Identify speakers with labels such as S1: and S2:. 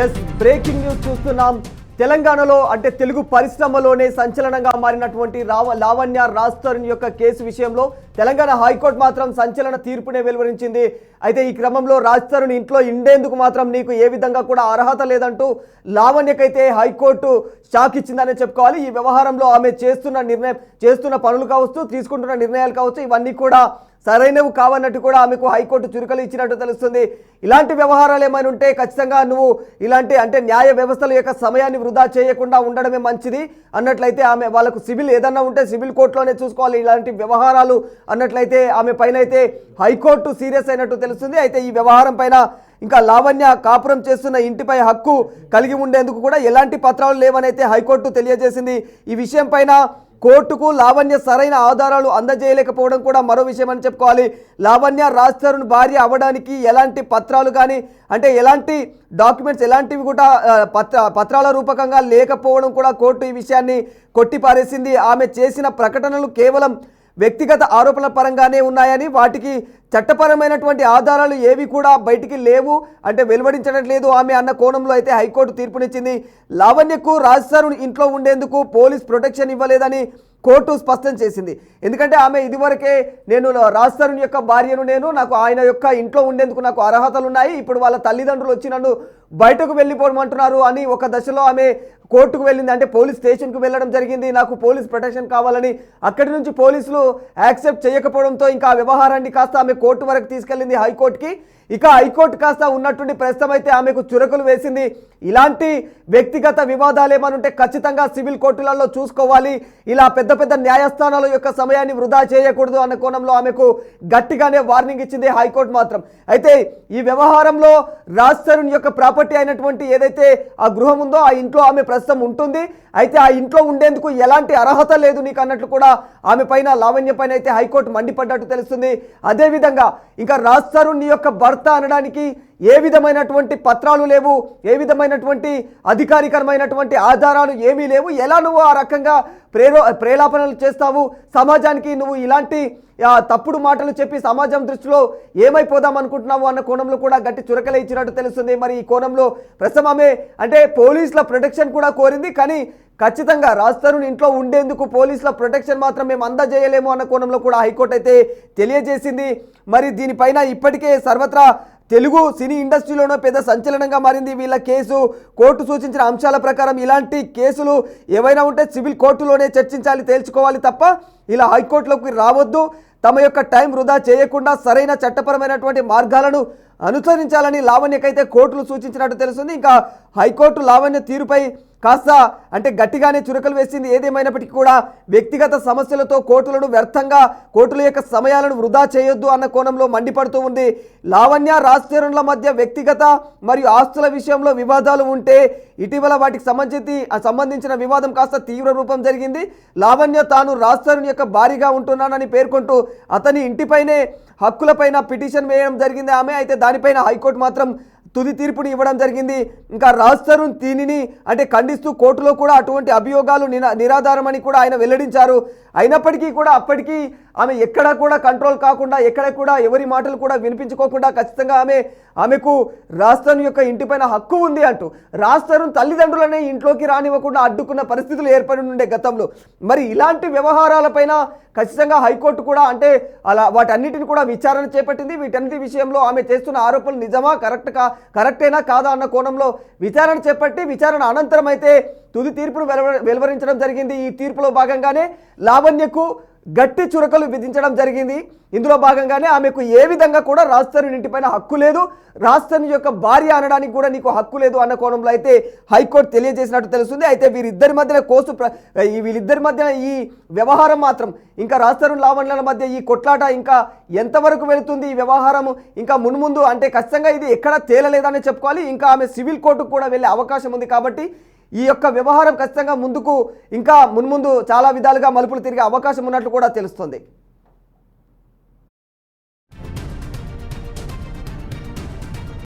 S1: Yes breaking news చూస్తున్నాం. తెలంగాణలో అంటే తెలుగు పరిశ్రమలోనే సంచలనంగా మారినటువంటి లావణ్య రాజ్ తరుణ్ యొక్క కేసు విషయంలో తెలంగాణ హైకోర్టు మాత్రం సంచలన తీర్పునే వెలువరించింది. అయితే ఈ క్రమంలో రాజ్ తరుణ్ ఇంట్లో ఉండేందుకు మాత్రం నీకు ఏ విధంగా కూడా అర్హత లేదంటూ లావణ్యకైతే హైకోర్టు షాక్ ఇచ్చిందనే చెప్పుకోవాలి. ఈ వ్యవహారంలో ఆమె చేస్తున్న పనులు కావచ్చు, తీసుకుంటున్న నిర్ణయాలు కావచ్చు, ఇవన్నీ కూడా సరైనవి కావన్నట్టు కూడా ఆమెకు హైకోర్టు చురుకలు ఇచ్చినట్టు తెలుస్తుంది. ఇలాంటి వ్యవహారాలు ఏమైనా ఉంటే ఖచ్చితంగా నువ్వు ఇలాంటి అంటే న్యాయ వ్యవస్థల యొక్క సమయాన్ని వృధా చేయకుండా ఉండడమే మంచిది అన్నట్లయితే ఆమె వాళ్ళకు సివిల్ ఏదన్నా ఉంటే సివిల్ కోర్టులోనే చూసుకోవాలి ఇలాంటి వ్యవహారాలు అన్నట్లయితే ఆమె పైన అయితే హైకోర్టు సీరియస్ అయినట్టు తెలుస్తుంది. అయితే ఈ వ్యవహారం పైన ఇంకా లావణ్య కాపురం చేస్తున్న ఇంటిపై హక్కు కలిగి ఉండేందుకు కూడా ఎలాంటి పత్రాలు లేవనైతే హైకోర్టు తెలియజేసింది. ఈ విషయం పైన కోర్టుకు లావణ్య సరైన ఆధారాలు అందజేయలేకపోవడం కూడా మరో విషయం అని చెప్పుకోవాలి. లావణ్య రాజ్ తరుణ్ భార్య అవ్వడానికి ఎలాంటి పత్రాలు కానీ అంటే ఎలాంటి డాక్యుమెంట్స్ ఎలాంటివి కూడా పత్రాల రూపకంగా లేకపోవడం కూడా కోర్టు ఈ విషయాన్ని కొట్టిపారేసింది. ఆమె చేసిన ప్రకటనలు కేవలం వ్యక్తిగత ఆరోపణల పరంగానే ఉన్నాయని, వాటికి చట్టపరమైనటువంటి ఆధారాలు ఏవి కూడా బయటికి లేవు అంటే వెలువడించడం లేదు ఆమె అన్న కోణంలో అయితే హైకోర్టు తీర్పునిచ్చింది. లావణ్యకు రాజ్ తరుణ్ ఇంట్లో ఉండేందుకు పోలీస్ ప్రొటెక్షన్ ఇవ్వలేదని కోర్టు స్పష్టం చేసింది. ఎందుకంటే ఆమె ఇదివరకే నేను రాజ్ తరుణ్ యొక్క భార్యను, నాకు ఆయన యొక్క ఇంట్లో ఉండేందుకు నాకు అర్హతలు ఉన్నాయి, ఇప్పుడు వాళ్ళ తల్లిదండ్రులు వచ్చి నన్ను బయటకు వెళ్ళిపోమంటున్నారు అని ఒక దశలో ఆమె కోర్టుకు వెళ్ళింది. అంటే పోలీస్ స్టేషన్కు వెళ్ళడం జరిగింది, నాకు పోలీస్ ప్రొటెక్షన్ కావాలని. అక్కడి నుంచి పోలీసులు యాక్సెప్ట్ చేయకపోవడంతో ఇంకా ఆ వ్యవహారాన్ని కాస్త ఆమె కోర్టు వరకు తీసుకెళ్ళింది హైకోర్టుకి. ఇక హైకోర్టు కాస్త ఉన్నటువంటి ప్రస్తుతం అయితే ఆమెకు చురకలు వేసింది. ఇలాంటి వ్యక్తిగత వివాదాలు ఏమైనా ఉంటే ఖచ్చితంగా సివిల్ కోర్టులలో చూసుకోవాలి, ఇలా పెద్ద పెద్ద న్యాయస్థానాల యొక్క సమయాన్ని వృధా చేయకూడదు అన్న కోణంలో ఆమెకు గట్టిగానే వార్నింగ్ ఇచ్చింది హైకోర్టు మాత్రం. అయితే ఈ వ్యవహారంలో రాజ్ తరుణ్ యొక్క ప్రాపర్టీ అయినటువంటి ఏదైతే ఆ గృహం ఉందో ఆ ఇంట్లో ఆమె ప్రస్తుతం ఉంటుంది. అయితే ఆ ఇంట్లో ఉండేందుకు ఎలాంటి అర్హత లేదు నీకు అన్నట్లు కూడా ఆమె పైన లావణ్య పైన అయితే హైకోర్టు మండిపడ్డట్టు తెలుస్తుంది. అదేవిధంగా ఇంకా రాజ్ తరుణ్ నీ యొక్క భర్త అనడానికి ఏ విధమైనటువంటి పత్రాలు లేవు, ఏ విధమైనటువంటి అధికారికరమైనటువంటి ఆధారాలు ఏమీ లేవు. ఎలా నువ్వు ఆ రకంగా ప్రేలాపనలు చేస్తావు, సమాజానికి నువ్వు ఇలాంటి తప్పుడు మాటలు చెప్పి సమాజం దృష్టిలో ఏమైపోదాం అనుకుంటున్నావు అన్న కోణంలో కూడా గట్టి చురకలే ఇచ్చినట్టు తెలుస్తుంది. మరి ఈ కోణంలో ప్రస్తుతం ఆమె అంటే పోలీసుల ప్రొటెక్షన్ కూడా కోరింది, కానీ ఖచ్చితంగా రాజ్ తరుణ్ ఇంట్లో ఉండేందుకు పోలీసుల ప్రొటెక్షన్ మాత్రం మేము అందజేయలేము అన్న కోణంలో కూడా హైకోర్టు అయితే తెలియజేసింది. మరి దీనిపైన ఇప్పటికే సర్వత్రా తెలుగు సినీ ఇండస్ట్రీలోనూ పెద్ద సంచలనంగా మారింది వీళ్ళ కేసు. కోర్టు సూచించిన అంశాల ప్రకారం ఇలాంటి కేసులు ఏవైనా ఉంటే సివిల్ కోర్టులోనే చర్చించాలి, తేల్చుకోవాలి తప్ప ఇలా హైకోర్టులోకి రావద్దు. తమ యొక్క టైం వృధా చేయకుండా సరైన చట్టపరమైనటువంటి మార్గాలను అనుసరించాలని లావణ్యకైతే కోర్టులు సూచించినట్టు తెలుస్తుంది. ఇంకా హైకోర్టు లావణ్య తీరుపై కాస్త అంటే గట్టిగానే చురకలు వేసింది. ఏదేమైనప్పటికీ కూడా వ్యక్తిగత సమస్యలతో కోర్టులను వ్యర్థంగా కోర్టుల యొక్క సమయాలను వృధా చేయొద్దు అన్న కోణంలో మండిపడుతూ ఉంది. లావణ్య రాజ్ తరుణ్ల మధ్య వ్యక్తిగత మరియు ఆస్తుల విషయంలో వివాదాలు ఉంటే ఇటీవల వాటికి సంబంధించిన వివాదం కాస్త తీవ్ర రూపం జరిగింది. లావణ్య తాను రాజ్ తరుణ్ యొక్క భారీగా ఉంటున్నానని పేర్కొంటూ అతని ఇంటిపైనే హక్కులపైన పిటిషన్ వేయడం జరిగింది ఆమె. అయితే దానిపైన హైకోర్టు మాత్రం తుది తీర్పుని ఇవ్వడం జరిగింది. ఇంకా రాజ్ తరుణ్ దీనిని అంటే ఖండిస్తూ కోర్టులో కూడా అటువంటి అభియోగాలు నిరాధారమని కూడా ఆయన వెల్లడించారు. అయినప్పటికీ కూడా అప్పటికీ ఆమె ఎక్కడా కూడా కంట్రోల్ కాకుండా, ఎక్కడ కూడా ఎవరి మాటలు కూడా వినిపించుకోకుండా ఖచ్చితంగా ఆమెకు రాజ్ తరుణ్ యొక్క ఇంటిపైన హక్కు ఉంది అంటూ రాజ్ తరుణ్ తల్లిదండ్రులనే ఇంట్లోకి రానివ్వకుండా అడ్డుకున్న పరిస్థితులు ఏర్పడి ఉండే గతంలో. మరి ఇలాంటి వ్యవహారాలపైన ఖచ్చితంగా హైకోర్టు కూడా అంటే అలా వాటన్నిటిని కూడా విచారణ చేపట్టింది. వీటన్నిటి విషయంలో ఆమె చేస్తున్న ఆరోపణలు నిజమా, కరెక్టేనా కాదా అన్న కోణంలో విచారణ చేపట్టి విచారణ అనంతరం అయితే తుది తీర్పును వెలువరించడం జరిగింది. ఈ తీర్పులో భాగంగానే లావణ్యకు గట్టి చురకలు విధించడం జరిగింది. ఇందులో భాగంగానే ఆమెకు ఏ విధంగా కూడా రాజ్ తరుణ్ ఇంటిపైన హక్కు లేదు, రాజ్ తరుణ్ యొక్క భార్య అనడానికి కూడా నీకు హక్కు లేదు అన్న కోణంలో అయితే హైకోర్టు తెలియజేసినట్టు తెలుస్తుంది. అయితే వీళ్ళిద్దరి మధ్యన ఈ వ్యవహారం మాత్రం ఇంకా రాజ్ తరుణ్ లావణ్యల మధ్య ఈ కొట్లాట ఇంకా ఎంతవరకు వెళుతుంది, ఈ వ్యవహారం ఇంకా మున్ముందు అంటే ఖచ్చితంగా ఇది ఎక్కడ తేలలేదని చెప్పుకోవాలి. ఇంకా ఆమె సివిల్ కోర్టుకు కూడా వెళ్ళే అవకాశం ఉంది. కాబట్టి ఈ యొక్క వ్యవహారం ఖచ్చితంగా ముందుకు ఇంకా మున్ముందు చాలా విధాలుగా మలుపులు తిరిగే అవకాశం ఉన్నట్లు కూడా తెలుస్తుంది.